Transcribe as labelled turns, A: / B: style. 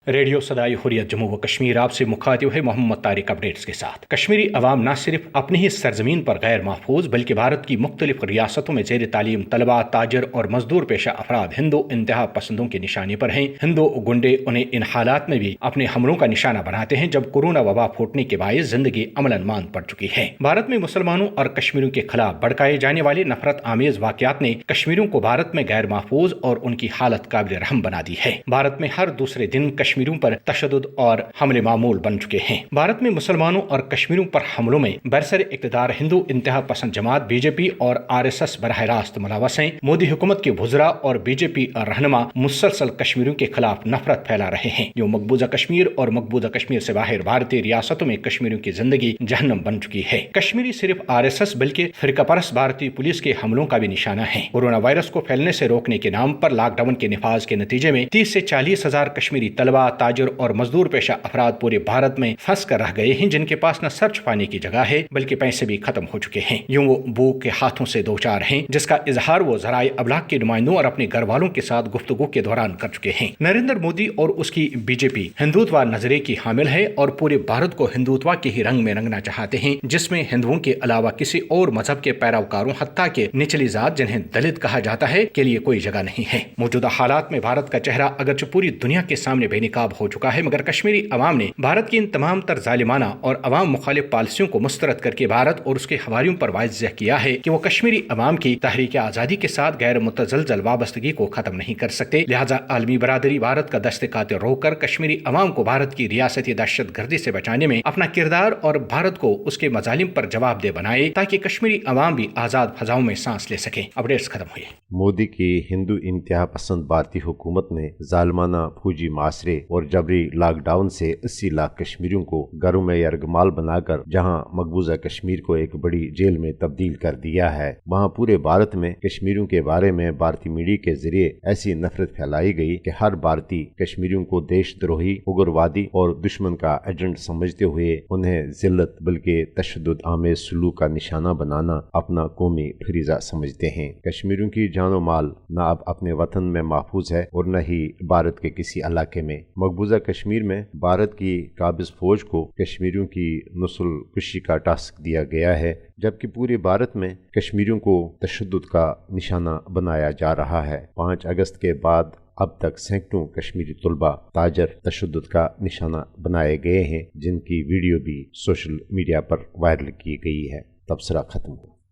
A: Radio صدائے حریت جموں و کشمیر آپ سے مخاطب ہے محمد طارق اپڈیٹس کے ساتھ۔ کشمیری عوام نہ صرف اپنی ہی سرزمین پر غیر محفوظ بلکہ بھارت کی مختلف ریاستوں میں زیر تعلیم طلباء، تاجر اور مزدور پیشہ افراد ہندو انتہا پسندوں کے نشانے پر ہیں۔ ہندو گنڈے انہیں ان حالات میں بھی اپنے حملوں کا نشانہ بناتے ہیں جب کورونا وبا پھوٹنے کے باعث زندگی عملاً ماند پڑ چکی ہے۔ بھارت میں مسلمانوں اور کشمیریوں کے خلاف بھڑکائے جانے والے نفرت آمیز واقعات نے کشمیریوں کو بھارت میں غیر محفوظ اور ان کی حالت قابل رحم بنا دی ہے۔ بھارت میں ہر دوسرے دن کشمیریوں پر تشدد اور حملے معمول بن چکے ہیں۔ بھارت میں مسلمانوں اور کشمیریوں پر حملوں میں برسر اقتدار ہندو انتہا پسند جماعت بی جے پی اور RSS براہ راست ملوث ہیں۔ مودی حکومت کے وزراء اور بی جے پی رہنما مسلسل کشمیریوں کے خلاف نفرت پھیلا رہے ہیں، جو مقبوضہ کشمیر اور مقبوضہ کشمیر سے باہر بھارتی ریاستوں میں کشمیریوں کی زندگی جہنم بن چکی ہے۔ کشمیری صرف RSS بلکہ فرقہ پرست بھارتی پولیس کے حملوں کا بھی نشانہ ہے۔ کورونا وائرس کو پھیلنے سے روکنے کے نام پر لاک ڈاؤن کے نفاذ کے نتیجے میں 30 سے 40 ہزار کشمیری طلباء، تاجر اور مزدور پیشہ افراد پورے بھارت میں پھنس کر رہ گئے ہیں، جن کے پاس نہ سر چھپانے کی جگہ ہے بلکہ پیسے بھی ختم ہو چکے ہیں۔ یوں وہ بھوک کے ہاتھوں سے دوچار ہیں، جس کا اظہار وہ ذرائع ابلاغ کے نمائندوں اور اپنے گھر والوں کے ساتھ گفتگو کے دوران کر چکے ہیں۔ نریندر مودی اور اس کی بی جے پی ہندوتوا نظریے کی حامل ہے اور پورے بھارت کو ہندوتوا کے ہی رنگ میں رنگنا چاہتے ہیں، جس میں ہندوؤں کے علاوہ کسی اور مذہب کے پیروکاروں، حتیٰ کہ نچلی ذات جنہیں دلت کہا جاتا ہے، کے لیے کوئی جگہ نہیں ہے۔ موجودہ حالات میں بھارت کا چہرہ اگرچہ پوری دنیا کے سامنے بے نقاب ہو چکا ہے، مگر کشمیری عوام نے بھارت کی ان تمام تر ظالمانہ اور عوام مخالف پالیسیوں کو مسترد کر کے بھارت اور اس کے حواریوں پر واضح کیا ہے کہ وہ کشمیری عوام کی تحریک آزادی کے ساتھ غیر متزلزل وابستگی کو ختم نہیں کر سکتے۔ لہٰذا عالمی برادری بھارت کا دست قاطع روک کر کشمیری عوام کو بھارت کی ریاستی دہشت گردی سے بچانے میں اپنا کردار اور بھارت کو اس کے مظالم پر جواب دہ بنائے، تاکہ کشمیری عوام بھی آزاد فضاؤں میں سانس لے سکے۔ اپڈیٹس ختم ہوئے۔
B: مودی کی ہندو انتہا پسند بھارتی حکومت نے ظالمانہ فوجی معاشرے اور جبری لاک ڈاؤن سے 80 لاکھ کشمیریوں کو گھروں میں یرغمال بنا کر جہاں مقبوضہ کشمیر کو ایک بڑی جیل میں تبدیل کر دیا ہے، وہاں پورے بھارت میں کشمیریوں کے بارے میں بھارتی میڈیا کے ذریعے ایسی نفرت پھیلائی گئی کہ ہر بھارتی کشمیریوں کو دیش دروہی، اگروادی اور دشمن کا ایجنٹ سمجھتے ہوئے انہیں ذلت بلکہ تشدد آمیز سلوک کا نشانہ بنانا اپنا قومی فریضہ سمجھتے ہیں۔ کشمیریوں کی جان و مال نہ اب اپنے وطن میں محفوظ ہے اور نہ ہی بھارت کے کسی علاقے میں۔ مقبوضہ کشمیر میں بھارت کی قابض فوج کو کشمیریوں کی نسل کشی کا ٹاسک دیا گیا ہے، جبکہ پورے بھارت میں کشمیریوں کو تشدد کا نشانہ بنایا جا رہا ہے۔ 5 اگست کے بعد اب تک سینکڑوں کشمیری طلباء، تاجر تشدد کا نشانہ بنائے گئے ہیں، جن کی ویڈیو بھی سوشل میڈیا پر وائرل کی گئی ہے۔ تبصرہ ختم ہو۔